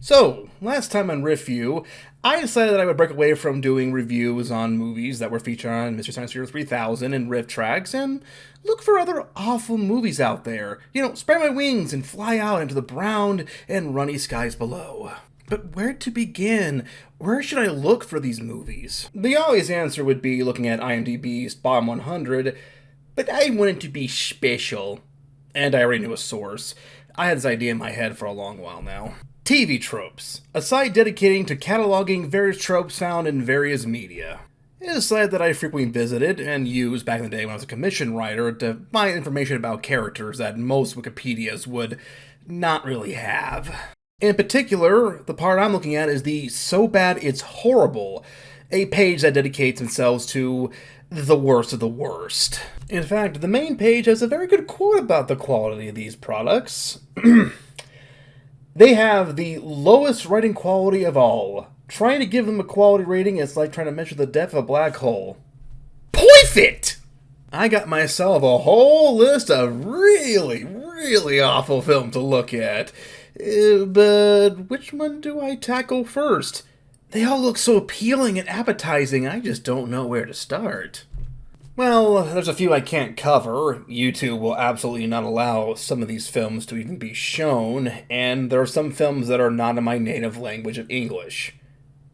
So, last time on Riffview, I decided that I would break away from doing reviews on movies that were featured on Mystery Science Theater 3000 and Riff Tracks and look for other awful movies out there. You know, spread my wings and fly out into the brown and runny skies below. But where to begin? Where should I look for these movies? The obvious answer would be looking at IMDb's bottom 100, but I wanted to be special. And I already knew a source. I had this idea in my head for a long while now. TV Tropes, a site dedicating to cataloging various tropes found in various media. It is a site that I frequently visited and used back in the day when I was a commission writer to find information about characters that most Wikipedias would not really have. In particular, the part I'm looking at is the So Bad It's Horrible, a page that dedicates themselves to the worst of the worst. In fact, the main page has a very good quote about the quality of these products. They have the lowest writing quality of all. Trying to give them a quality rating is like trying to measure the depth of a black hole. Perfect! I got myself a whole list of really awful films to look at. But which one do I tackle first? They all look so appealing and appetizing, I just don't know where to start. Well, there's a few I can't cover. YouTube will absolutely not allow some of these films to even be shown, and there are some films that are not in my native language of English,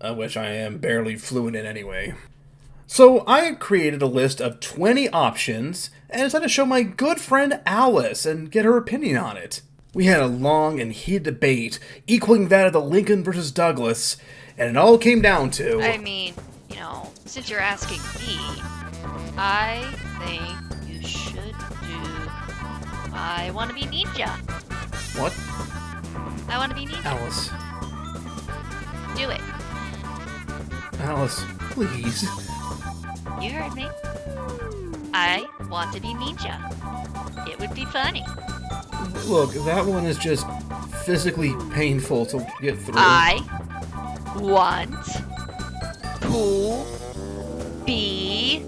which I am barely fluent in anyway. So I created a list of 20 options, and decided to show my good friend Alice and get her opinion on it. We had a long and heated debate, equaling that of the Lincoln versus Douglas, and it all came down to... I mean, since you're asking me, I think you should do I Want to Be Neenja. What? I Want to Be Neenja. Alice. Do it. Alice, please. You heard me. I Want to Be Neenja. It would be funny. Look, that one is just physically painful to get through. I want to be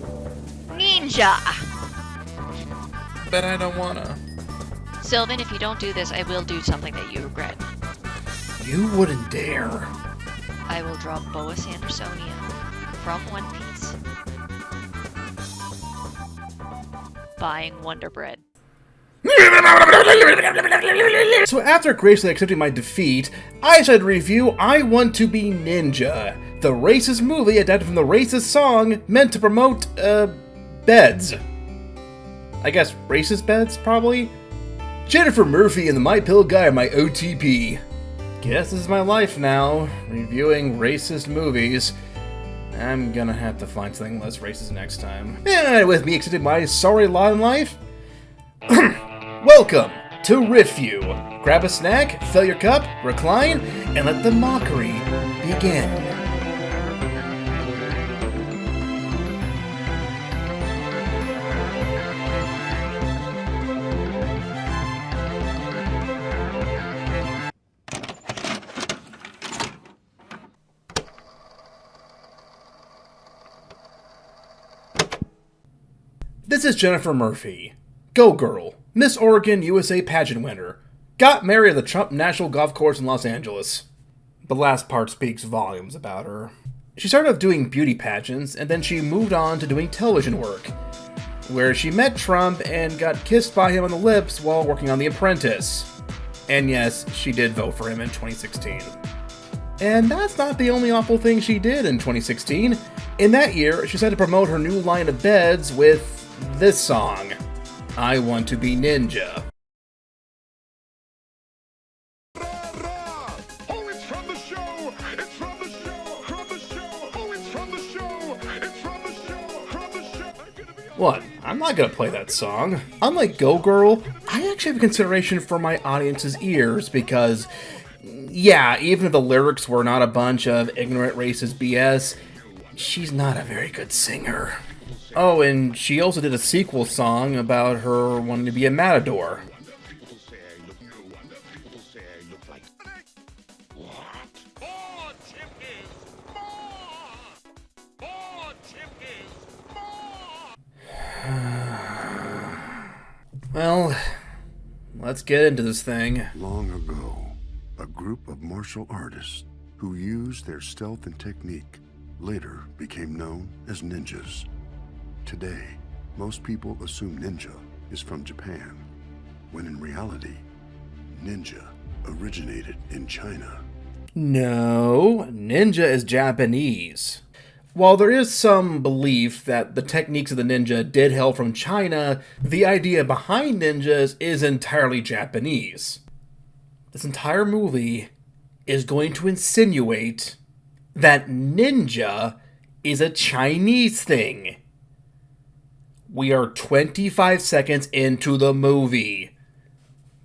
Neenja. But I don't wanna. Sylvan, if you don't do this, I will do something that you regret. You wouldn't dare. I will draw Boa Sandersonia from One Piece. Buying Wonder Bread. So after graciously accepting my defeat, I decided to review I Want to Be Neenja, the racist movie adapted from the racist song meant to promote, beds. I guess racist beds, probably? Jennifer Murphy and the My Pill Guy are my OTP. Guess this is my life now, reviewing racist movies. I'm gonna have to find something less racist next time. And with me accepting my sorry lot in life, welcome to Riffview. Grab a snack, fill your cup, recline, and let the mockery begin. This is Jennifer Murphy. Go Girl, Miss Oregon USA pageant winner. Got married at the Trump National Golf Course in Los Angeles. The last part speaks volumes about her. She started off doing beauty pageants, and then she moved on to doing television work, where she met Trump and got kissed by him on the lips while working on The Apprentice. And yes, she did vote for him in 2016. And that's not the only awful thing she did in 2016. In that year, she decided to promote her new line of beds with this song, I Want to Be Ninja. What? I'm not gonna play that song. Unlike Go Girl, I actually have consideration for my audience's ears because, yeah, even if the lyrics were not a bunch of ignorant racist BS, she's not a very good singer. Oh, and she also did a sequel song about her wanting to be a matador. Well, let's get into this thing. Long ago, a group of martial artists who used their stealth and technique later became known as ninjas. Today, most people assume ninja is from Japan, when in reality, ninja originated in China. No, ninja is Japanese. While there is some belief that the techniques of the ninja did hail from China, the idea behind ninjas is entirely Japanese. This entire movie is going to insinuate that ninja is a Chinese thing. We are 25 seconds into the movie.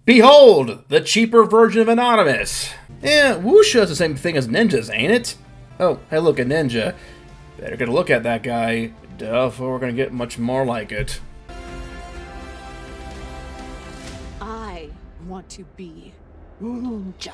Behold, the cheaper version of Anonymous. Yeah, wuxia is the same thing as ninjas, ain't it? Oh, hey look, a ninja. Better get a look at that guy. Duh, we're gonna get much more like it. I want to be Neenja.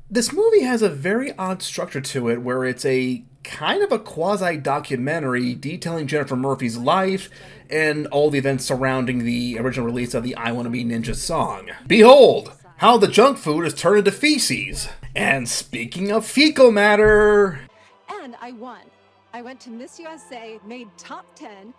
This movie has a very odd structure to it where it's a kind of a quasi-documentary detailing Jennifer Murphy's life and all the events surrounding the original release of the I Wanna Be Ninja song. Behold, how the junk food is turned into feces. And speaking of fecal matter... And I won. I went to Miss USA, made top 10,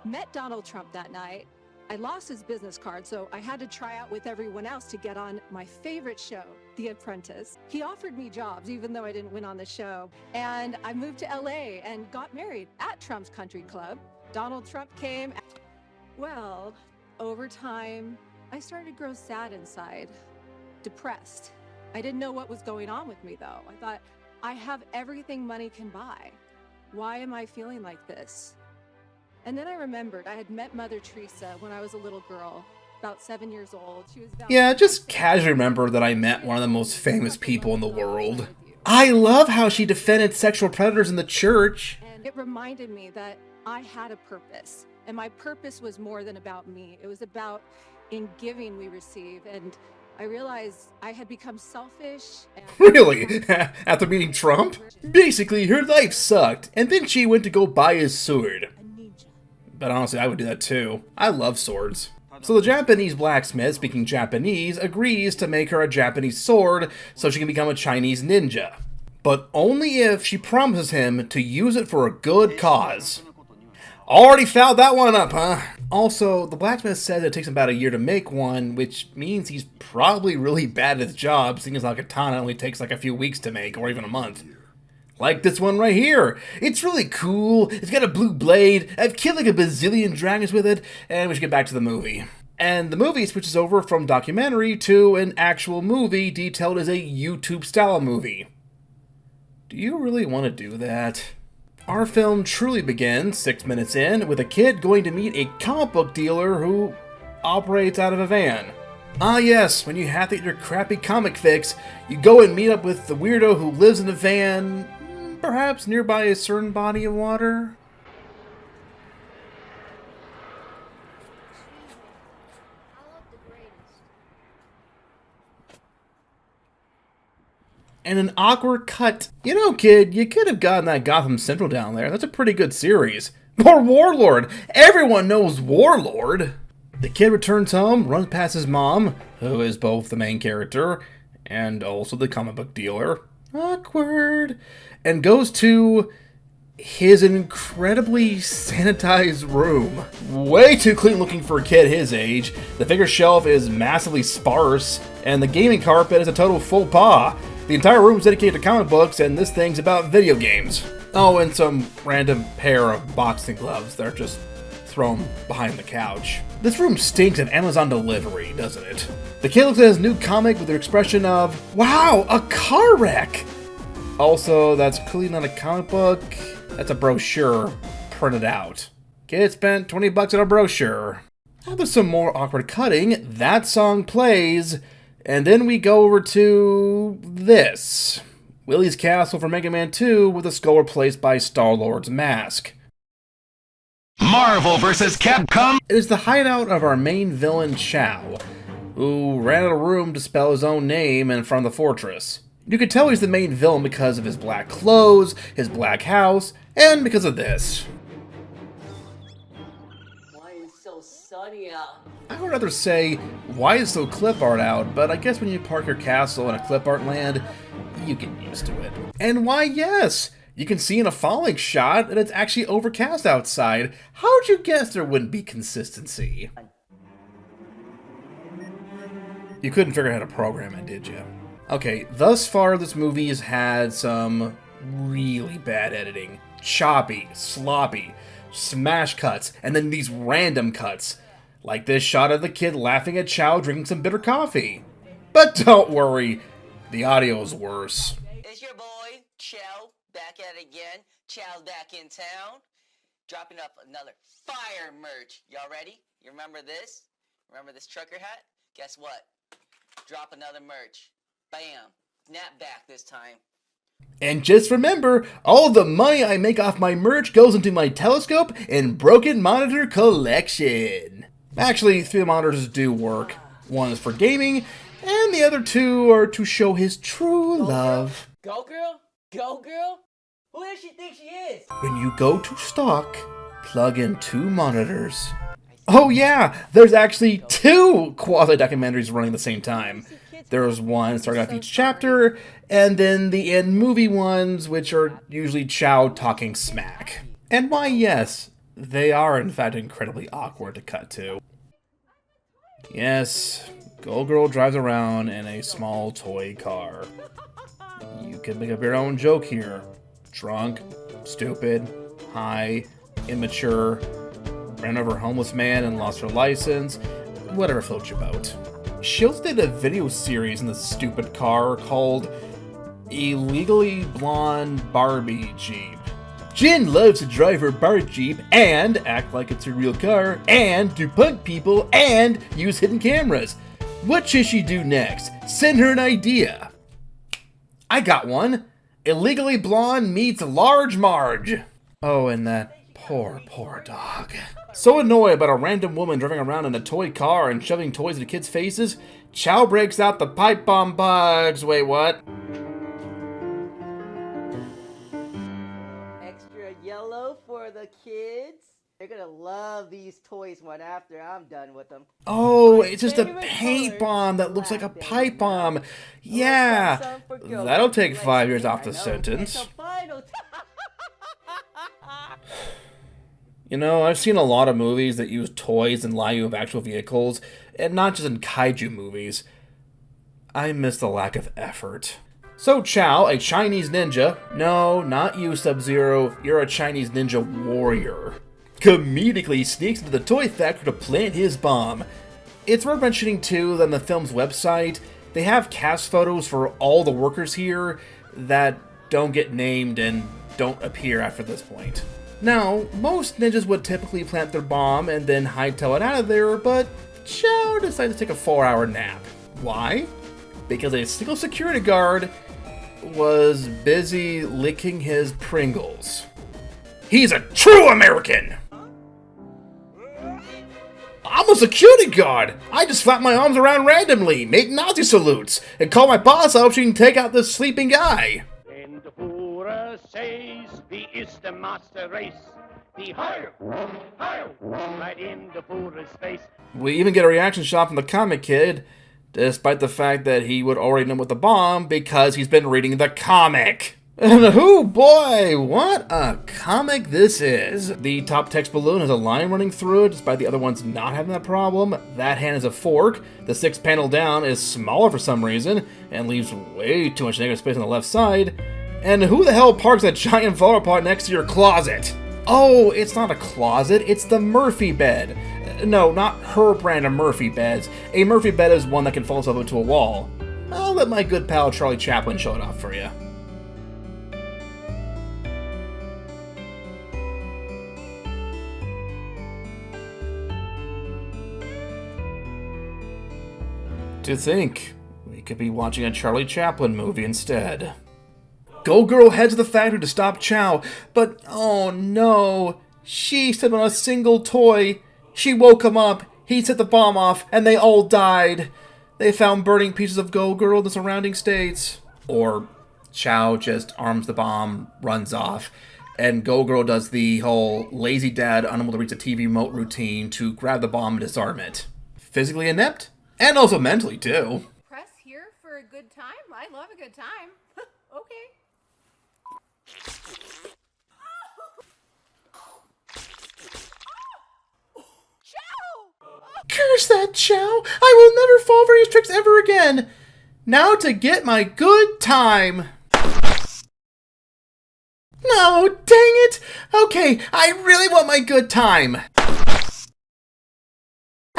met Donald Trump that night. I lost his business card, so I had to try out with everyone else to get on my favorite show, The Apprentice. He offered me jobs, even though I didn't win on the show. And I moved to LA and got married at Trump's Country Club. Donald Trump came. Well, over time, I started to grow sad inside, depressed. I didn't know what was going on with me, though. I thought, I have everything money can buy. Why am I feeling like this? And then I remembered I had met Mother Teresa when I was a little girl, about 7 years old. She was Yeah, just casually remember that I met one of the most famous people in the world. I love how she defended sexual predators in the church. And it reminded me that I had a purpose. And my purpose was more than about me. It was about in giving we receive. And I realized I had become selfish. And Really? After meeting Trump? Basically, her life sucked, and then she went to go buy his sword. But honestly, I would do that too. I love swords. So the Japanese blacksmith, speaking Japanese, agrees to make her a Japanese sword so she can become a Chinese ninja. But only if she promises him to use it for a good cause. Already fouled that one up, huh? Also, the blacksmith says it takes about a year to make one, which means he's probably really bad at his job, seeing as how a katana only takes like a few weeks to make, or even a month. Like this one right here. It's really cool. It's got a blue blade. I've killed like a bazillion dragons with it. And we should get back to the movie. And the movie switches over from documentary to an actual movie detailed as a YouTube-style movie. Do you really want to do that? Our film truly begins 6 minutes in with a kid going to meet a comic book dealer who operates out of a van. Ah yes, when you have to get your crappy comic fix, you go and meet up with the weirdo who lives in a van, perhaps nearby a certain body of water. And an awkward cut. You know, kid, you could have gotten that Gotham Central down there. That's a pretty good series. Or Warlord! Everyone knows Warlord! The kid returns home, runs past his mom, who is both the main character and also the comic book dealer. Awkward. And goes to his incredibly sanitized room. Way too clean looking for a kid his age. The figure shelf is massively sparse, and the gaming carpet is a total faux pas. The entire room is dedicated to comic books, and this thing's about video games. Oh, and some random pair of boxing gloves that are just thrown behind the couch. This room stinks of Amazon delivery, doesn't it? The kid looks at his new comic with an expression of, wow, a car wreck! Also, that's clearly not a comic book. That's a brochure printed out. Kid spent 20 bucks on a brochure. After some more awkward cutting, that song plays, and then we go over to this. Willie's Castle for Mega Man 2 with a skull replaced by Star-Lord's mask. Marvel vs. Capcom! It is the hideout of our main villain, Chow, who ran out of room to spell his own name in front of the fortress. You could tell he's the main villain because of his black clothes, his black house, and because of this. I would rather say, why is so clip art out? But I guess when you park your castle in a clip art land, you get used to it. And why, yes! You can see in a falling shot that it's actually overcast outside. How'd you guess there wouldn't be consistency? You couldn't figure out how to program it, did you? Okay, thus far this movie has had some really bad editing. Choppy, sloppy, smash cuts, and then these random cuts. Like this shot of the kid laughing at Chow drinking some bitter coffee. But don't worry, the audio is worse. It's your boy, Chow, back at it again. Chow's back in town, dropping up another fire merch. Y'all ready? You remember this? Remember this trucker hat? Guess what? Drop another merch. Bam. Snap back this time. And just remember, all the money I make off my merch goes into my telescope and broken monitor collection. Actually, 3 monitors do work. One is for gaming, and the other 2 are to show his true love. Go girl? Go girl? Who does she think she is? When you go to stock, plug in 2 monitors. Oh yeah, there's actually 2 quasi-documentaries running at the same time. There's one starting off each chapter, and then the end movie ones, which are usually Chow talking smack. And why, yes, they are in fact incredibly awkward to cut to. Yes, Gold Girl drives around in a small toy car. You can make up your own joke here. Drunk, stupid, high, immature, ran over a homeless man and lost her license, whatever floats your boat. She also did a video series in the stupid car called Illegally Blonde Barbie Jeep. Jen loves to drive her bar Jeep and act like it's a real car and to punk people and use hidden cameras. What should she do next? Send her an idea. I got one. Illegally Blonde meets Large Marge. Oh, and that poor dog. So annoyed about a random woman driving around in a toy car and shoving toys into kids' faces, Chow breaks out the pipe bomb bugs. Wait, what? Extra yellow for the kids. They're gonna love these toys one after I'm done with them. Oh, it's just a paint bomb that looks like a pipe bomb. Yeah, that'll take 5 years off the sentence. You know, I've seen a lot of movies that use toys in lieu of actual vehicles, and not just in kaiju movies. I miss the lack of effort. So Chow, a Chinese ninja, no, not you, Sub-Zero, you're a Chinese ninja warrior, comedically sneaks into the toy factory to plant his bomb. It's worth mentioning too that on the film's website, they have cast photos for all the workers here that don't get named and don't appear after this point. Now, most ninjas would typically plant their bomb and then hightail it out of there, but Chow decided to take a 4-hour nap. Why? Because a single security guard was busy licking his Pringles. He's a true American! I'm a security guard! I just flap my arms around randomly, make Nazi salutes, and call my boss out so she can take out this sleeping guy. And the Führer says, wie ist der Master Race? The higher, right in the Führer's face. We even get a reaction shot from the comic kid, despite the fact that he would already know about the bomb because he's been reading the comic. And oh boy, what a comic this is. The top text balloon has a line running through it, despite the other ones not having that problem. That hand is a fork. The 6th panel down is smaller for some reason, and leaves way too much negative space on the left side. And who the hell parks a giant flower pot next to your closet? Oh, it's not a closet, it's the Murphy bed. No, not her brand of Murphy beds. A Murphy bed is one that can fall itself into a wall. I'll let my good pal Charlie Chaplin show it off for you. To think, we could be watching a Charlie Chaplin movie instead. Go Girl heads to the factory to stop Chow, but oh no, she stepped on a single toy. She woke him up, he set the bomb off, and they all died. They found burning pieces of Go Girl in the surrounding states. Or Chow just arms the bomb, runs off, and Go Girl does the whole lazy dad unable to reach the TV remote routine to grab the bomb and disarm it. physically inept, and also mentally too. Press here for a good time? I love a good time. Okay. Curse that Chow! I will never fall for his tricks ever again! Now to get my good time! No, dang it! Okay, I really want my good time!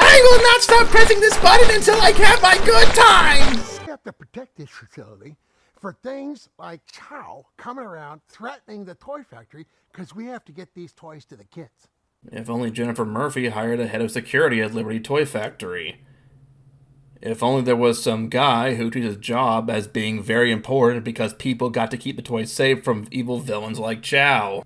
I will not stop pressing this button until I have my good time! We have to protect this facility for things like Chow coming around threatening the toy factory because we have to get these toys to the kids. If only Jennifer Murphy hired a head of security at Liberty Toy Factory. If only there was some guy who treated his job as being very important because people got to keep the toys safe from evil villains like Chow.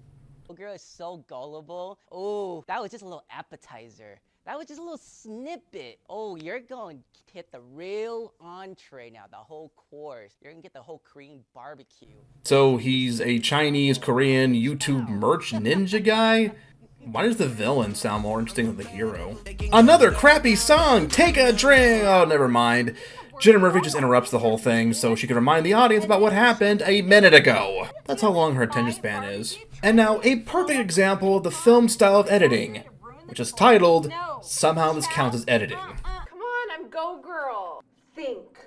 Little girl is so gullible. Oh, that was just a little appetizer. That was just a little snippet. Oh, you're going to hit the real entree now, the whole course. You're going to get the whole Korean barbecue. So he's a Chinese, Korean, YouTube merch ninja guy? Why does the villain sound more interesting than the hero? Another crappy song! Take a drink! Oh, never mind. Jennifer Murphy just interrupts the whole thing so she can remind the audience about what happened a minute ago. That's how long her attention span is. And now, a perfect example of the film style of editing, which is titled, Somehow This Counts as Editing. Come on, I'm Go Girl. Think.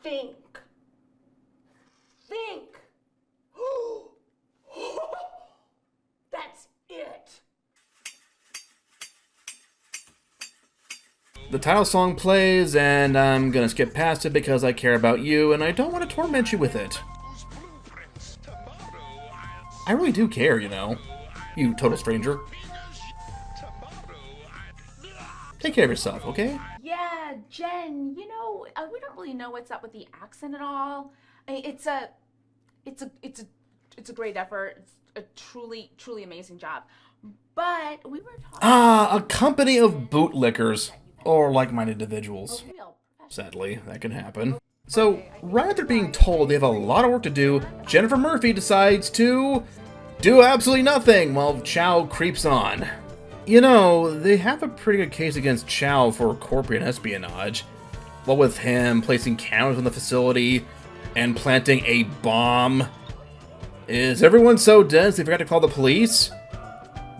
Think. Think. That's it. The title song plays, and I'm gonna skip past it because I care about you, and I don't want to torment you with it. I really do care, you know. You total stranger. Take care of yourself, okay? Yeah, Jen, you know, we don't really know what's up with the accent at all. It's a great effort. It's a truly amazing job. But we were talking... Ah, a company of bootlickers. Or like-minded individuals. Sadly, that can happen. So, right after being told they have a lot of work to do, Jennifer Murphy decides to do absolutely nothing while Chow creeps on. You know, they have a pretty good case against Chow for corporate espionage. What with him placing cameras in the facility and planting a bomb. Is everyone so dense they forgot to call the police?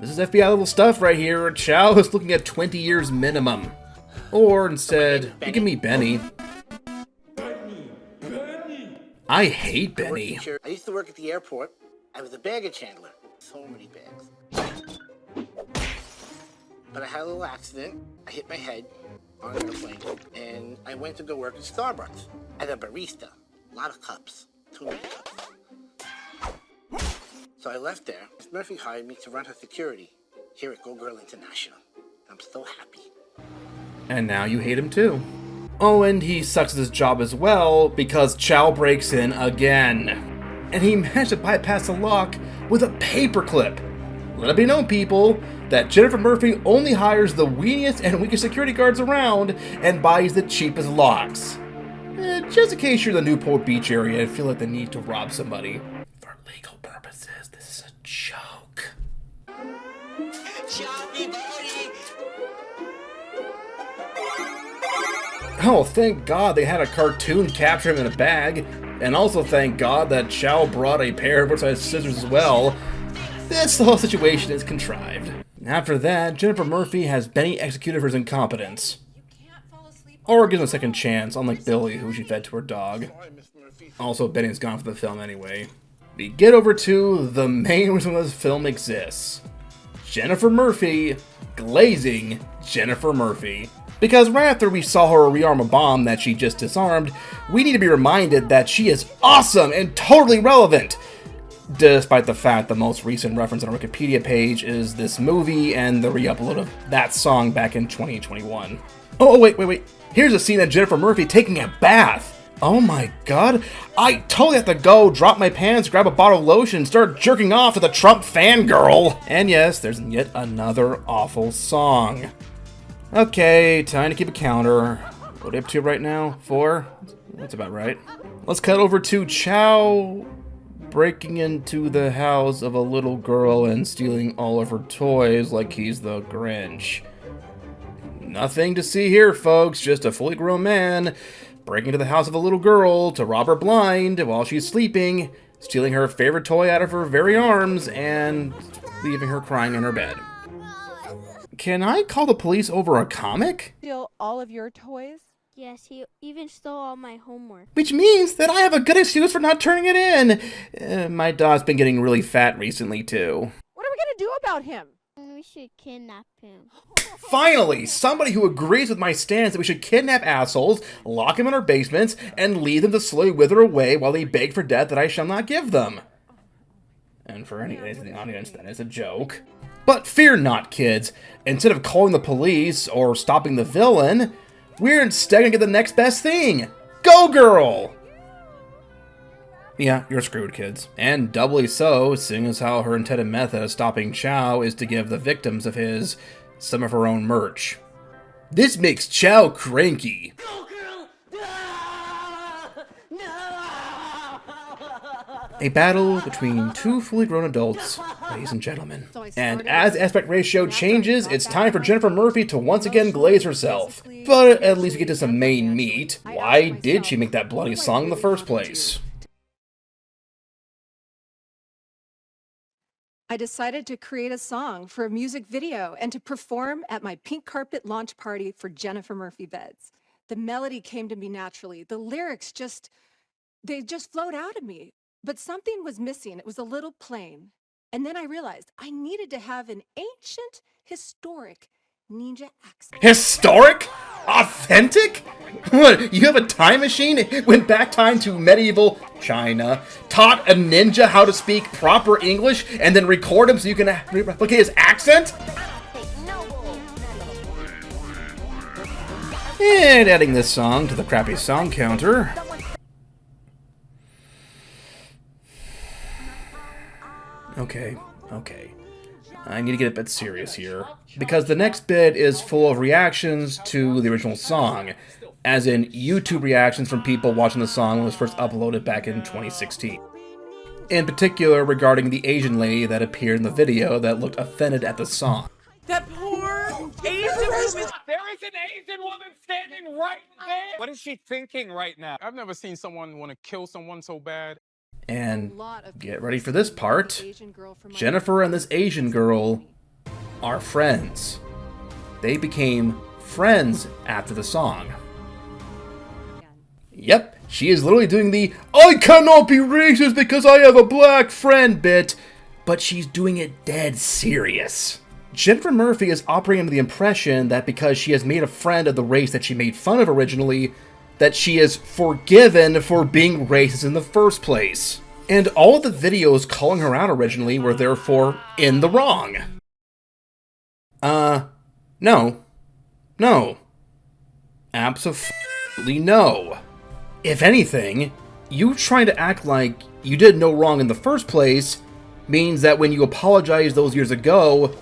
This is FBI level stuff right here. Chow is looking at 20 years minimum. Or instead, you can meet Benny. I hate Benny. I used to work at the airport. I was a baggage handler. So many bags. But I had a little accident. I hit my head on an airplane, and I went to go work at Starbucks as a barista. A lot of cups. Too many cups. So I left there. Miss Murphy hired me to run her security here at Go Girl International. I'm so happy. And now you hate him too. Oh, and he sucks at his job as well because Chow breaks in again. And he managed to bypass the lock with a paperclip. Let it be known, people, that Jennifer Murphy only hires the weeniest and weakest security guards around and buys the cheapest locks. Just in case you're in the Newport Beach area and feel like the need to rob somebody. For legal purposes, this is a joke. Oh, thank God they had a cartoon capture him in a bag. And also thank God that Chow brought a pair of oversized scissors as well. This whole situation is contrived. After that, Jennifer Murphy has Benny executed for his incompetence. Or gives him a second chance, unlike Billy, who she fed to her dog. Also, Benny's gone for the film anyway. We get over to the main reason this film exists. Jennifer Murphy glazing Jennifer Murphy. Because right after we saw her rearm a bomb that she just disarmed, we need to be reminded that she is awesome and totally relevant. Despite the fact the most recent reference on our Wikipedia page is this movie and the re-upload of that song back in 2021. Oh, wait. Here's a scene of Jennifer Murphy taking a bath. Oh my God. I totally have to go, drop my pants, grab a bottle of lotion, and start jerking off to the Trump fangirl. And yes, there's yet another awful song. Okay, time to keep a counter. What are we up to right now? 4? That's about right. Let's cut over to Chow breaking into the house of a little girl and stealing all of her toys like he's the Grinch. Nothing to see here, folks, just a fully grown man breaking into the house of a little girl to rob her blind while she's sleeping, stealing her favorite toy out of her very arms, and leaving her crying in her bed. Can I call the police over a comic? Steal all of your toys? Yes, he even stole all my homework. Which means that I have a good excuse for not turning it in. My dog's been getting really fat recently, too. What are we gonna do about him? We should kidnap him. Finally, somebody who agrees with my stance that we should kidnap assholes, lock them in our basements, and leave them to slowly wither away while they beg for death that I shall not give them. And for any in the audience, that is a joke. But fear not, kids. Instead of calling the police or stopping the villain, we're instead gonna get the next best thing. Go, girl! Yeah, you're screwed, kids. And doubly so, seeing as how her intended method of stopping Chow is to give the victims of his some of her own merch. This makes Chow cranky. Go, girl! No! No! A battle between two fully grown adults, ladies and gentlemen. And as the aspect ratio changes, it's time for Jennifer Murphy to once again glaze herself. But at least we get to some main meat. Why did she make that bloody song in the first place? I decided to create a song for a music video and to perform at my pink carpet launch party for Jennifer Murphy Beds. The melody came to me naturally. The lyrics they just flowed out of me. But something was missing. It was a little plain. And then I realized I needed to have an ancient, historic Neenja accent. Historic? Authentic? What, you have a time machine? Went back time to medieval China, taught a ninja how to speak proper English, and then record him so you can replicate his accent? And adding this song to the crappy song counter. Okay. I need to get a bit serious here, because the next bit is full of reactions to the original song, as in YouTube reactions from people watching the song when it was first uploaded back in 2016. In particular, regarding the Asian lady that appeared in the video that looked offended at the song. That poor Asian woman! There is an Asian woman standing right there! What is she thinking right now? I've never seen someone want to kill someone so bad. And get ready for this part. Jennifer and this Asian girl are friends. They became friends after the song. Yep, she is literally doing the "I cannot be racist because I have a black friend" bit, but she's doing it dead serious. Jennifer Murphy is operating under the impression that because she has made a friend of the race that she made fun of originally, that she is forgiven for being racist in the first place. And all of the videos calling her out originally were therefore in the wrong. No. Absolutely no. If anything, you trying to act like you did no wrong in the first place means that when you apologized those years ago,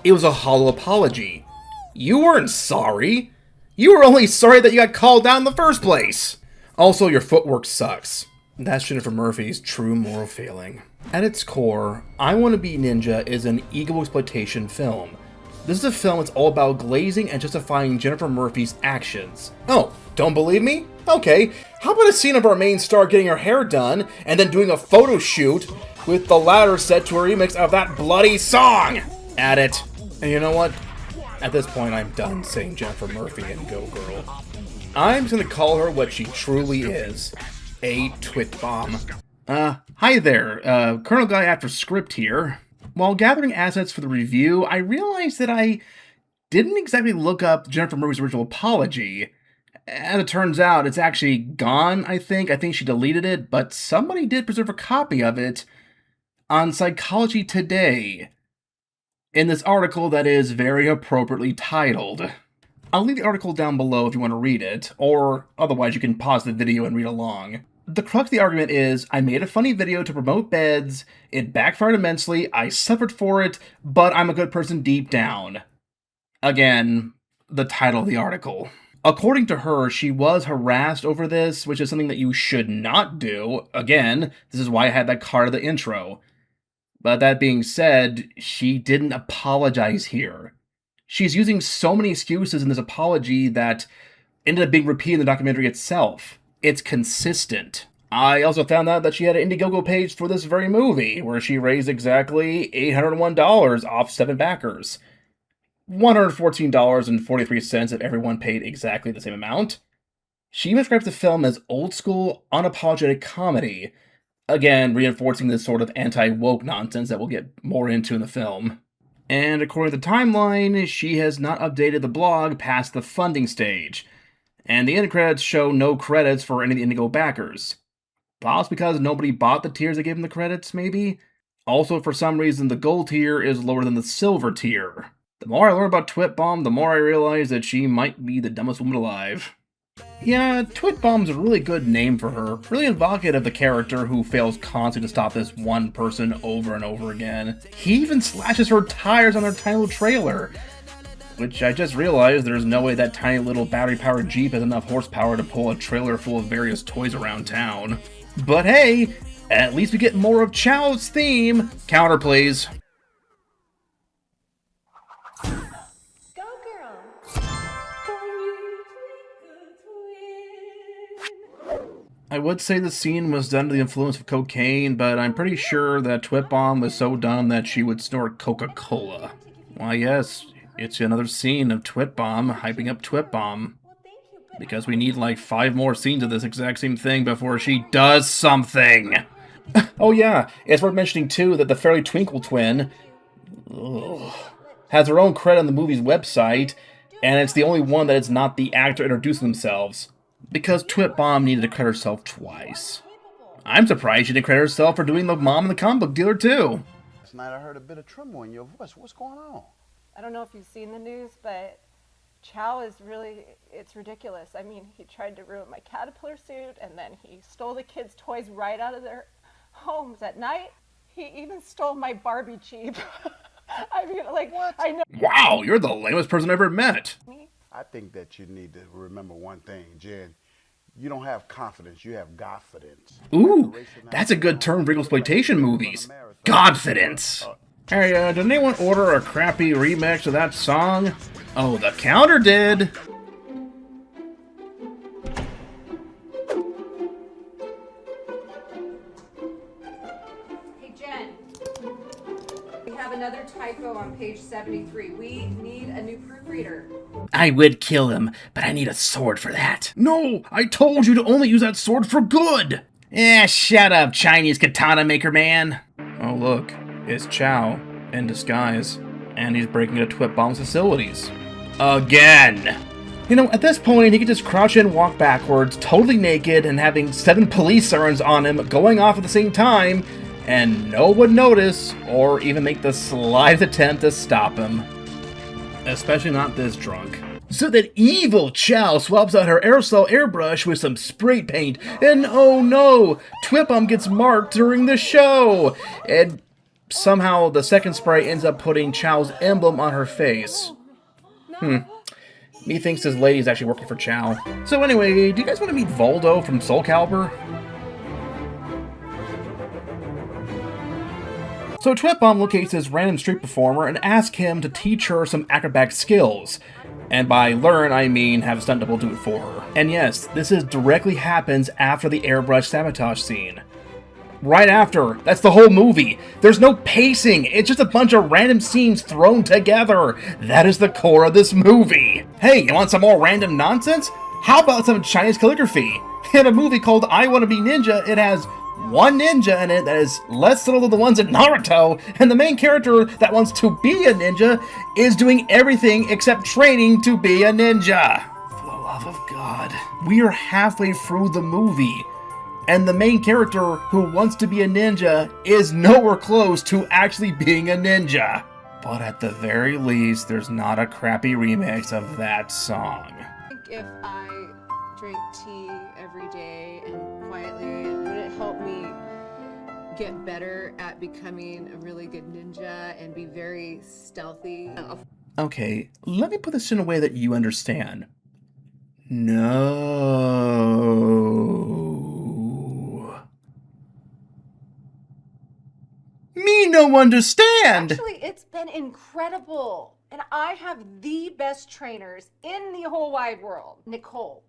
it was a hollow apology. You weren't sorry. You were only sorry that you got called out in the first place. Also, your footwork sucks. That's Jennifer Murphy's true moral failing. At its core, I Want to Be Ninja is an ego exploitation film. This is a film that's all about glazing and justifying Jennifer Murphy's actions. Oh, don't believe me? Okay, how about a scene of our main star getting her hair done and then doing a photo shoot with the latter set to a remix of that bloody song? Add it. And you know what? At this point, I'm done saying Jennifer Murphy and Go Girl. I'm just gonna call her what she truly is. A twit bomb. Hi there, Colonel Guy after script here. While gathering assets for the review, I realized that I didn't exactly look up Jennifer Murphy's original apology. As it turns out, it's actually gone, I think. I think she deleted it, but somebody did preserve a copy of it on Psychology Today, in this article that is very appropriately titled. I'll leave the article down below if you want to read it, or otherwise you can pause the video and read along. The crux of the argument is, I made a funny video to promote beds, it backfired immensely, I suffered for it, but I'm a good person deep down. Again, the title of the article. According to her, she was harassed over this, which is something that you should not do. Again, this is why I had that card of the intro. But that being said, she didn't apologize here. She's using so many excuses in this apology that ended up being repeated in the documentary itself. It's consistent. I also found out that she had an Indiegogo page for this very movie, where she raised exactly $801 off 7 backers. $114.43 if everyone paid exactly the same amount. She describes the film as old school, unapologetic comedy, again reinforcing this sort of anti-woke nonsense that we'll get more into in the film. And according to the timeline, she has not updated the blog past the funding stage, and the end credits show no credits for any of the Indigo backers. Possibly because nobody bought the tiers that gave them the credits, maybe? Also, for some reason, the gold tier is lower than the silver tier. The more I learn about Twitbomb, the more I realize that she might be the dumbest woman alive. Yeah, Twitbomb's a really good name for her. Really evocative of the character who fails constantly to stop this one person over and over again. He even slashes her tires on their tiny little trailer. Which I just realized there's no way that tiny little battery-powered Jeep has enough horsepower to pull a trailer full of various toys around town. But hey, at least we get more of Chow's theme. Counter, please. I would say the scene was done under the influence of cocaine, but I'm pretty sure that Twitbomb was so dumb that she would snort Coca-Cola. Why yes, it's another scene of Twitbomb hyping up Twitbomb. Because we need like 5 more scenes of this exact same thing before she does something! Oh yeah, it's worth mentioning too that the Fairly Twinkle twin has her own credit on the movie's website, and it's the only one that is not the actor introducing themselves. Because Twitbomb needed to credit herself twice. I'm surprised she didn't credit herself for doing the mom and the comic book dealer too. Last night I heard a bit of tremble in your voice. What's going on? I don't know if you've seen the news, but Chow is really, it's ridiculous. I mean, he tried to ruin my caterpillar suit, and then he stole the kids' toys right out of their homes at night. He even stole my Barbie Jeep. I mean, like, what? I know. Wow, you're the lamest person I've ever met. I think that you need to remember one thing, Jen. You don't have confidence, you have godfidence. Ooh, that's a good term for exploitation movies. Godfidence. Hey, did anyone order a crappy remix of that song? Oh, the counter did. Hey, Jen. We have another typo on page 73. We need a new proofreader. I would kill him, but I need a sword for that. No, I told you to only use that sword for good. Shut up, Chinese katana maker man. Oh look, it's Chow in disguise, and he's breaking into Twitbomb's facilities. Again. You know, at this point, he could just crouch in and walk backwards, totally naked, and having 7 police sirens on him going off at the same time, and no one would notice, or even make the slightest attempt to stop him. Especially not this drunk. So that evil Chow swaps out her aerosol airbrush with some spray paint, and oh no, Twitbomb gets marked during the show! And somehow the second spray ends up putting Chow's emblem on her face. Methinks this lady is actually working for Chow. So anyway, do you guys want to meet Voldo from Soul Calibur? So Twitbomb locates this random street performer and asks him to teach her some acrobatic skills. And by learn, I mean have a stunt double do it for her. And yes, this directly happens after the airbrush sabotage scene. Right after. That's the whole movie. There's no pacing. It's just a bunch of random scenes thrown together. That is the core of this movie. Hey, you want some more random nonsense? How about some Chinese calligraphy? In a movie called I Want to Be Ninja, it has one ninja in it that is less subtle than the ones in Naruto, and the main character that wants to be a ninja is doing everything except training to be a ninja. For the love of God. We are halfway through the movie, and the main character who wants to be a ninja is nowhere close to actually being a ninja. But at the very least, there's not a crappy remix of that song. I think if I drank tea every day and quietly, would it help me get better at becoming a really good ninja and be very stealthy? Okay, let me put this in a way that you understand. No. Me no don't understand. Actually, it's been incredible. And I have the best trainers in the whole wide world. Nicole,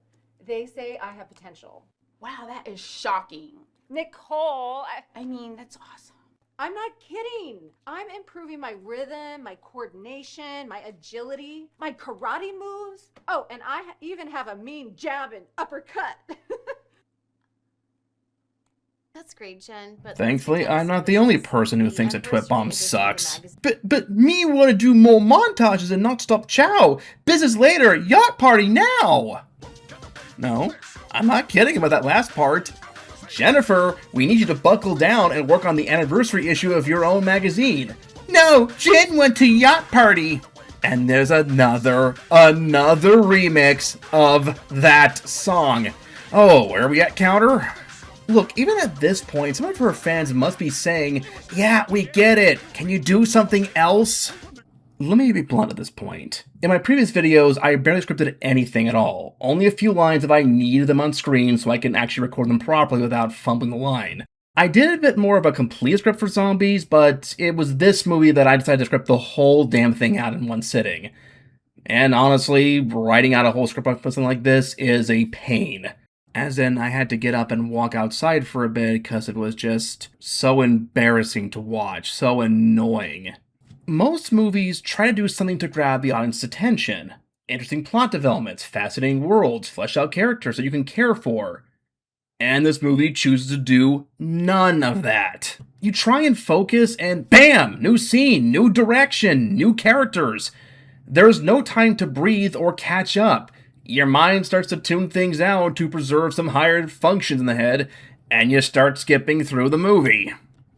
they say I have potential. Wow, that is shocking. Nicole, I mean, that's awesome. I'm not kidding. I'm improving my rhythm, my coordination, my agility, my karate moves. Oh, and I even have a mean jab and uppercut. That's great, Jen. But Thankfully, I'm not the only person who thinks that Twit Bomb sucks. But me want to do more montages and not stop Chow. Business later, yacht party now. No, I'm not kidding about that last part. Jennifer, we need you to buckle down and work on the anniversary issue of your own magazine. No, Jen went to yacht party. And there's another remix of that song. Oh, where are we at, counter? Look, even at this point, some of her fans must be saying, yeah, we get it. Can you do something else? Let me be blunt at this point. In my previous videos, I barely scripted anything at all. Only a few lines if I needed them on screen so I can actually record them properly without fumbling the line. I did a bit more of a complete script for zombies, but it was this movie that I decided to script the whole damn thing out in one sitting. And honestly, writing out a whole script for something like this is a pain. As in, I had to get up and walk outside for a bit because it was just so embarrassing to watch, so annoying. Most movies try to do something to grab the audience's attention. Interesting plot developments, fascinating worlds, fleshed out characters that you can care for. And this movie chooses to do none of that. You try and focus and bam! New scene, new direction, new characters. There's no time to breathe or catch up. Your mind starts to tune things out to preserve some higher functions in the head, and you start skipping through the movie.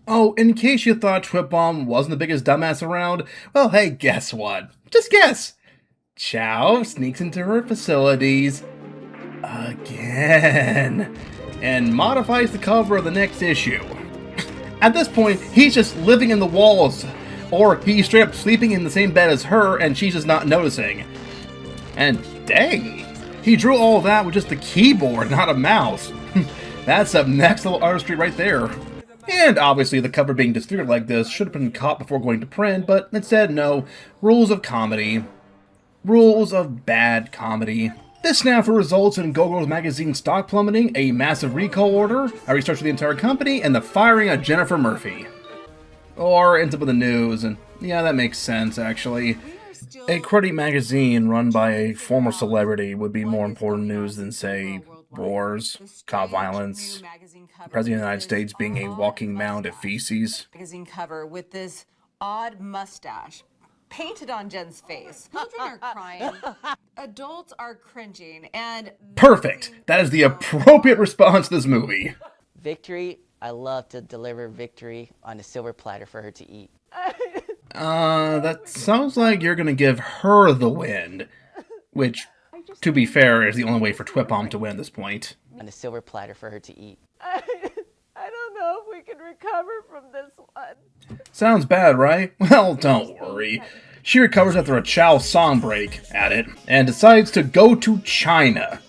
Oh, in case you thought Twit Bomb wasn't the biggest dumbass around, well, hey, guess what? Just guess. Chow sneaks into her facilities again and modifies the cover of the next issue. At this point, he's just living in the walls, or he's straight up sleeping in the same bed as her and she's just not noticing. And dang, he drew all that with just the keyboard, not a mouse. That's some next level artistry right there. And obviously the cover being disfigured like this should have been caught before going to print, but instead no. Rules of comedy. Rules of bad comedy. This snafu results in GoGo's magazine stock plummeting, a massive recall order, a restructure of the entire company, and the firing of Jennifer Murphy. Or ends up with the news, and yeah, that makes sense actually. A cruddy magazine run by a former celebrity would be more important news than, say, wars, cop violence, the President of the United States being a walking mound of feces. Magazine cover with this odd mustache painted on Jen's face. Children are crying. Adults are cringing. And Perfect! That is the appropriate response to this movie. Victory, I love to deliver victory on a silver platter for her to eat. That sounds like you're gonna give her the win. Which, to be fair, is the only way for Twit Bomb to win at this point. On a silver platter for her to eat. I don't know if we can recover from this one. Sounds bad, right? Well, don't worry. She recovers after a Chow song break at it, and decides to go to China.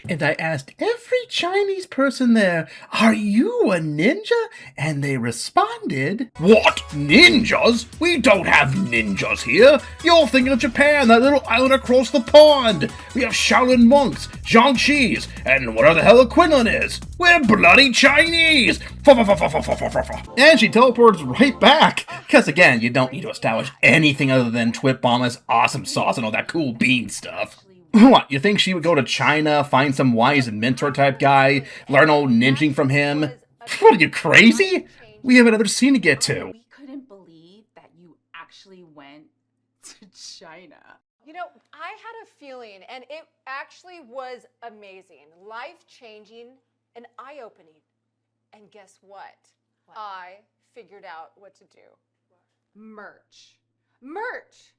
And I asked every Chinese person there, are you a ninja? And they responded, what? Ninjas? We don't have ninjas here. You're thinking of Japan, that little island across the pond. We have Shaolin monks, Jiangxis, and whatever the hell a Quinlan is. We're bloody Chinese. And she teleports right back. Because again, you don't need to establish anything other than Twit Bomb's awesome sauce and all that cool bean stuff. What, you think she would go to China, find some wise mentor type guy, learn old ninjing from him? What, are you crazy? We have another scene to get to. We couldn't believe that you actually went to China. You know, I had a feeling, and it actually was amazing, life-changing, and eye-opening. And guess what? I figured out what to do. Merch. Merch!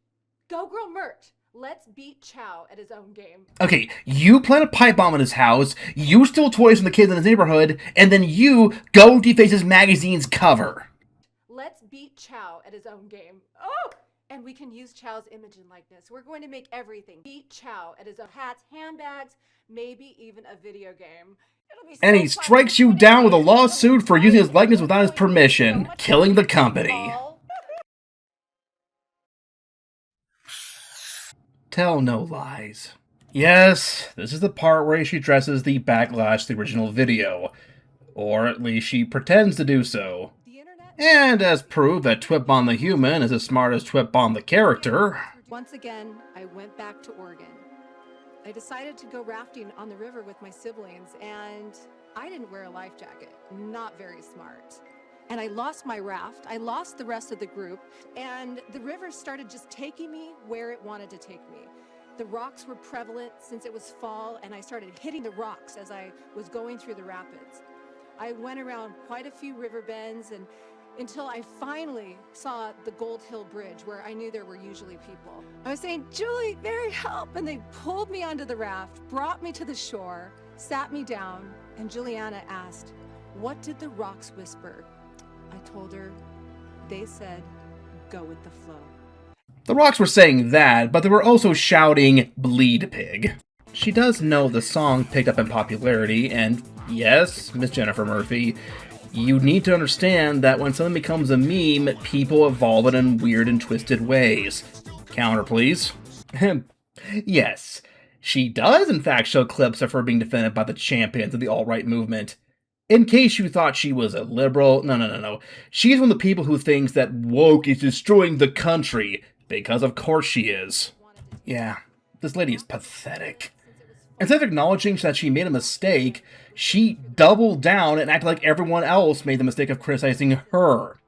Go Girl merch! Let's beat Chow at his own game. Okay, you plant a pipe bomb in his house, you steal toys from the kids in his neighborhood, and then you go deface his magazine's cover. Let's beat Chow at his own game. Oh! And we can use Chow's image and likeness. We're going to make everything. Beat Chow at his own hats, handbags, maybe even a video game. It'll be so And he fun. strikes you down with a lawsuit for using his likeness without his permission, killing the company. Tell no lies. Yes, this is the part where she addresses the backlash to the original video. Or at least she pretends to do so. And as proof that Twitbon the human is as smart as Twitbon the character. Once again, I went back to Oregon. I decided to go rafting on the river with my siblings, and I didn't wear a life jacket. Not very smart. And I lost my raft, I lost the rest of the group, and the river started just taking me where it wanted to take me. The rocks were prevalent since it was fall, and I started hitting the rocks as I was going through the rapids. I went around quite a few river bends and until I finally saw the Gold Hill Bridge where I knew there were usually people. I was saying, Julie, Mary, help! And they pulled me onto the raft, brought me to the shore, sat me down, and Juliana asked, what did the rocks whisper? I told her, they said, go with the flow. The rocks were saying that, but they were also shouting, bleed pig. She does know the song picked up in popularity, and yes, Miss Jennifer Murphy, you need to understand that when something becomes a meme, people evolve it in weird and twisted ways. Counter, please. Yes, she does in fact show clips of her being defended by the champions of the alt-right movement. In case you thought she was a liberal, no. She's one of the people who thinks that woke is destroying the country, because of course she is. Yeah, this lady is pathetic. Instead of acknowledging that she made a mistake, she doubled down and acted like everyone else made the mistake of criticizing her.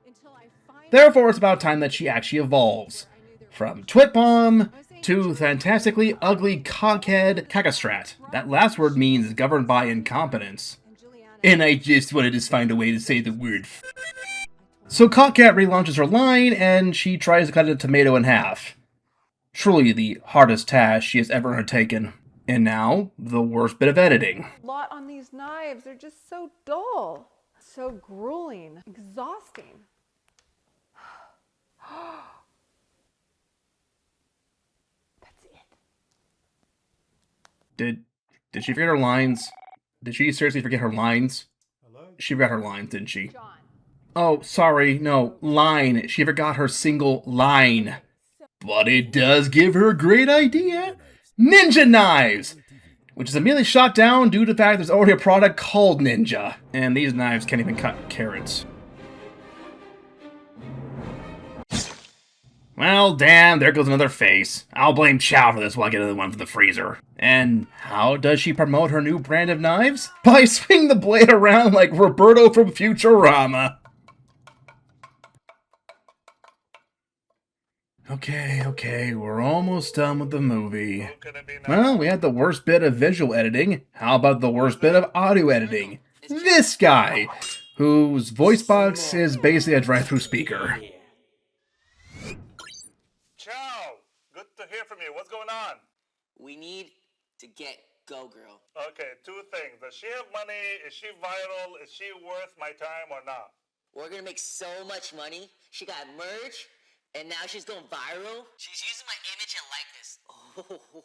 Therefore, it's about time that she actually evolves. From Twitbomb to fantastically ugly cockhead Kakastrat. That last word means governed by incompetence. And I just wanted to find a way to say the word So Cockcat relaunches her line, and she tries to cut a tomato in half. Truly the hardest task she has ever undertaken. And now, the worst bit of editing. Lot on these knives, they're just so dull. So grueling, exhausting. That's it. Did she forget her lines? Did she seriously forget her lines? She forgot her lines, didn't she? Oh, sorry, no, line. She forgot her single line. But it does give her a great idea. Ninja knives! Which is immediately shot down due to the fact there's already a product called Ninja. And these knives can't even cut carrots. Well, damn, there goes another face. I'll blame Chow for this while I get another one from the freezer. And how does she promote her new brand of knives? By swinging the blade around like Roberto from Futurama. Okay, we're almost done with the movie. Well, we had the worst bit of visual editing. How about the worst bit of audio editing? This guy, whose voice box is basically a drive-through speaker. Chow, good to hear from you. What's going on? We need to get Go Girl. Okay, two things. Does she have money? Is she viral? Is she worth my time or not? We're gonna make so much money. She got merch, and now she's going viral. She's using my image and likeness. Oh,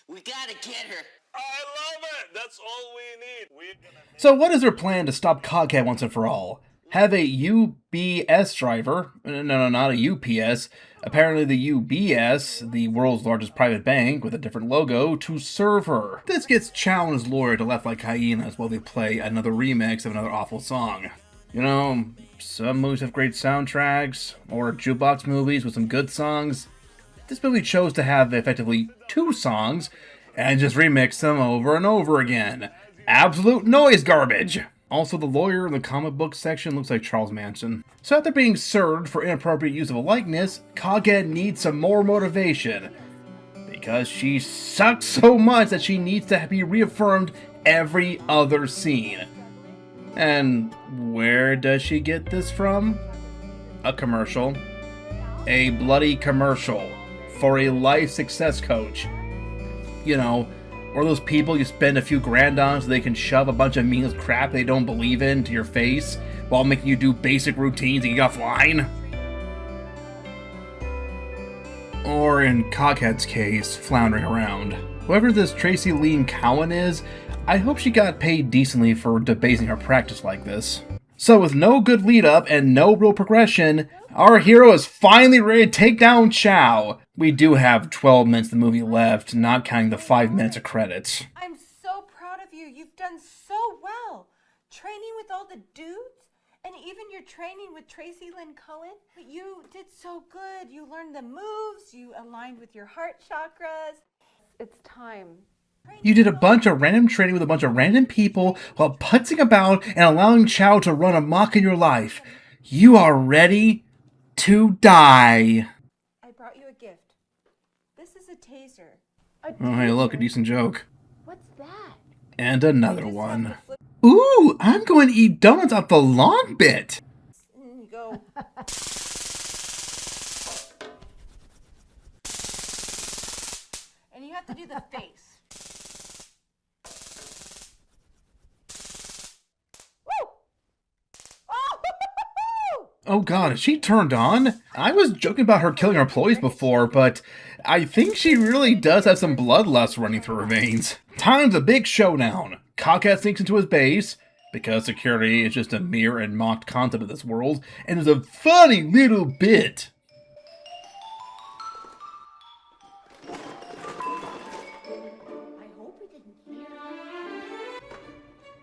we gotta get her. I love it. That's all we need. So what is her plan to stop Cogcat once and for all? Have a UBS driver, no, not a UPS, apparently the UBS, the world's largest private bank with a different logo, to serve her. This gets Chow and his lawyer to laugh like hyenas while they play another remix of another awful song. You know, some movies have great soundtracks, or jukebox movies with some good songs. This movie chose to have effectively two songs, and just remix them over and over again. Absolute noise garbage! Also, the lawyer in the comic book section looks like Charles Manson. So after being served for inappropriate use of a likeness, Coghead needs some more motivation. Because she sucks so much that she needs to be reaffirmed every other scene. And where does she get this from? A commercial. A bloody commercial for a life success coach. You know, or those people you spend a few grand on so they can shove a bunch of meaningless crap they don't believe in to your face while making you do basic routines and get offline. Or in Cockhead's case, floundering around. Whoever this Tracy Lean Cowan is, I hope she got paid decently for debasing her practice like this. So with no good lead up and no real progression, our hero is finally ready to take down Chow. We do have 12 minutes of the movie left, not counting the 5 minutes of credits. I'm so proud of you. You've done so well. Training with all the dudes, and even your training with Tracy Lynn Cohen. You did so good. You learned the moves. You aligned with your heart chakras. It's time. You did a bunch of random training with a bunch of random people while putzing about and allowing Chow to run amok in your life. You are ready to die. I brought you a gift. This is a taser. Oh, hey, look, a decent joke. What's that? And another one. Ooh, I'm going to eat donuts off the long bit. Go. And you have to do the face. Oh god, is she turned on? I was joking about her killing her employees before, but I think she really does have some bloodlust running through her veins. Time's a big showdown. Cockhead sneaks into his base, because security is just a mere and mocked concept of this world, and is a funny little bit.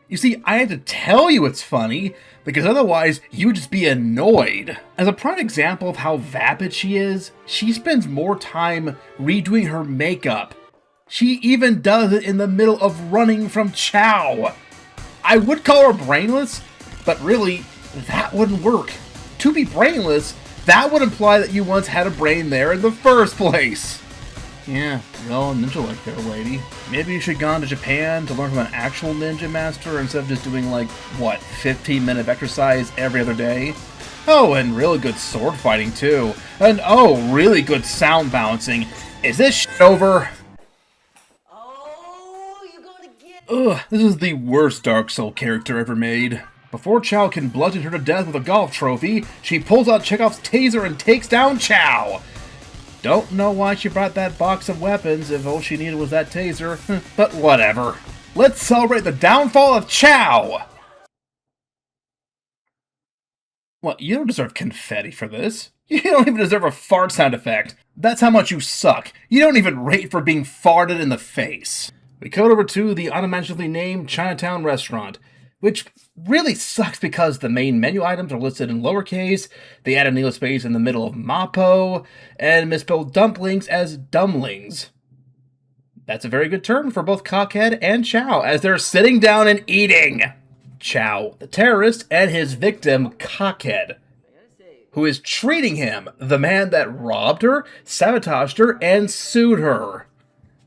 You see, I had to tell you it's funny, because otherwise you would just be annoyed. As a prime example of how vapid she is, she spends more time redoing her makeup. She even does it in the middle of running from Chow. I would call her brainless, but really, that wouldn't work. To be brainless, that would imply that you once had a brain there in the first place. Yeah, well, ninja-like there, lady. Maybe you should have gone to Japan to learn from an actual ninja master instead of just doing, like, what, 15 minutes of exercise every other day? Oh, and really good sword fighting, too. And oh, really good sound bouncing. Is this shit over? Ugh, this is the worst Dark Soul character ever made. Before Chow can bludgeon her to death with a golf trophy, she pulls out Chekhov's taser and takes down Chow. Don't know why she brought that box of weapons if all she needed was that taser, but whatever. Let's celebrate the downfall of Chow! Well, you don't deserve confetti for this. You don't even deserve a fart sound effect. That's how much you suck. You don't even rate for being farted in the face. We code over to the unimaginably named Chinatown restaurant, which really sucks because the main menu items are listed in lowercase, they add a needless space in the middle of Mapo, and misspelled dumplings as dumlings. That's a very good term for both Cockhead and Chow as they're sitting down and eating. Chow, the terrorist, and his victim, Cockhead, who is treating him, the man that robbed her, sabotaged her, and sued her.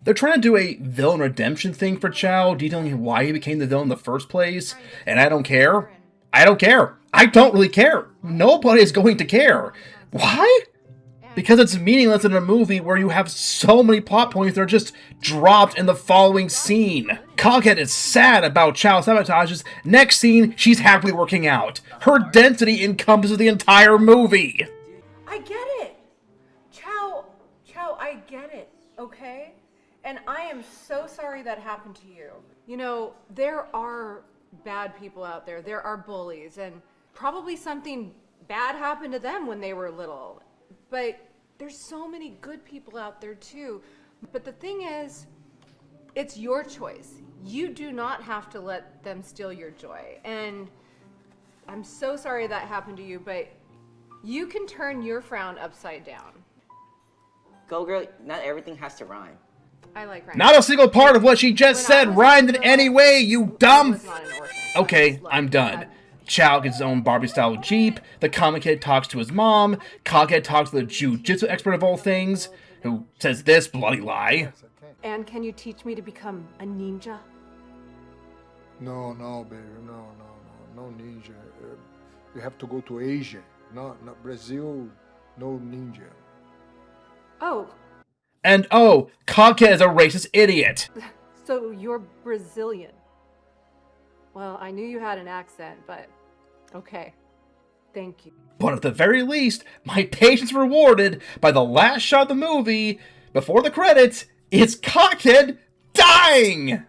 They're trying to do a villain redemption thing for Chow, detailing why he became the villain in the first place, and I don't care. I don't care. I don't really care. Nobody is going to care. Why? Because it's meaningless in a movie where you have so many plot points that are just dropped in the following scene. Coghead is sad about Chow sabotages. Next scene, she's happily working out. Her density encompasses the entire movie. I get it. Chow, I get it, okay? And I am so sorry that happened to you. You know, there are bad people out there. There are bullies, and probably something bad happened to them when they were little. But there's so many good people out there too. But the thing is, it's your choice. You do not have to let them steal your joy. And I'm so sorry that happened to you, but you can turn your frown upside down. Go girl, not everything has to rhyme. I like rhyming. Not a single part of what she just When I said was rhymed in little, any way, you dumb... was not an orphan. Okay, I'm done. Chow gets his own Barbie-style Jeep, the comic kid talks to his mom, Coghead talks to the jiu-jitsu expert of all things, who says this bloody lie. And can you teach me to become a ninja? No, baby, no ninja. You have to go to Asia, not Brazil, no ninja. Oh, And oh, Coghead is a racist idiot. so you're Brazilian. Well, I knew you had an accent, but okay. Thank you. But at the very least, my patience rewarded by the last shot of the movie, before the credits, it's Coghead dying!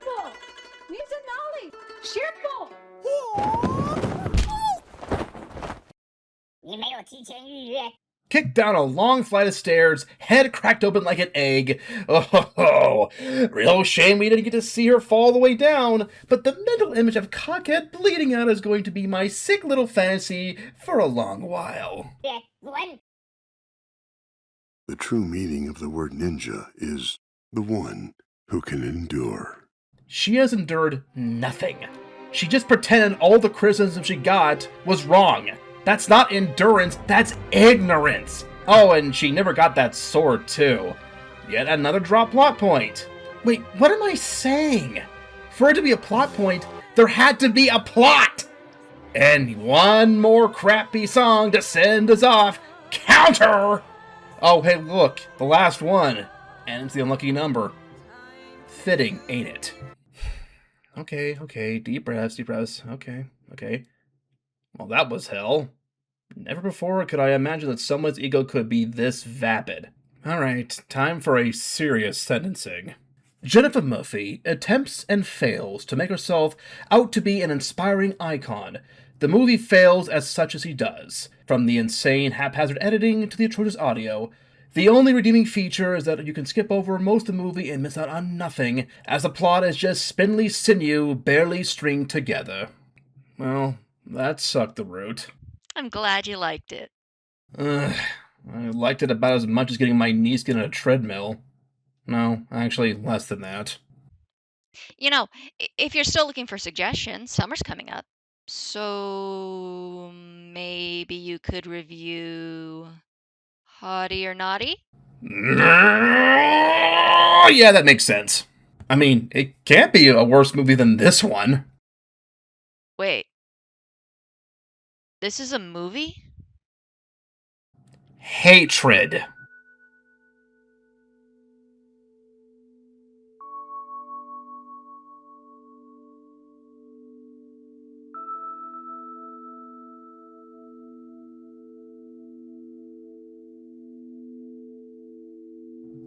Kicked down a long flight of stairs, head cracked open like an egg. Oh, real shame we didn't get to see her fall all the way down, but the mental image of Coghead bleeding out is going to be my sick little fantasy for a long while. The true meaning of the word ninja is the one who can endure. She has endured nothing. She just pretended all the criticism she got was wrong. That's not endurance, that's ignorance. Oh, and she never got that sword, too. Yet another drop plot point. Wait, what am I saying? For it to be a plot point, there had to be a plot! And one more crappy song to send us off. Counter! Oh, hey, look, the last one. And it's the unlucky number. Fitting, ain't it? Okay, deep breaths, okay. Well, that was hell. Never before could I imagine that someone's ego could be this vapid. Alright, time for a serious sentencing. Jennifer Murphy attempts and fails to make herself out to be an inspiring icon. The movie fails as such as he does. From the insane, haphazard editing to the atrocious audio, the only redeeming feature is that you can skip over most of the movie and miss out on nothing, as the plot is just spindly sinew barely stringed together. Well, that sucked the root. I'm glad you liked it. I liked it about as much as getting my niece getting a treadmill. No, actually, less than that. You know, if you're still looking for suggestions, summer's coming up. So maybe you could review Hottie or Naughty? Yeah, that makes sense. I mean, it can't be a worse movie than this one. Wait. This is a movie? Hatred.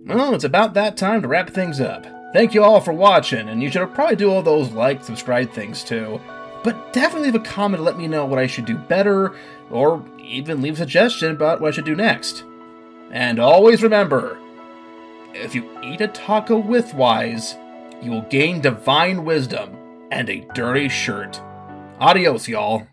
Well, it's about that time to wrap things up. Thank you all for watching, and you should probably do all those like, subscribe things too. But definitely leave a comment to let me know what I should do better, or even leave a suggestion about what I should do next. And always remember, if you eat a taco with wise, you will gain divine wisdom and a dirty shirt. Adios, y'all.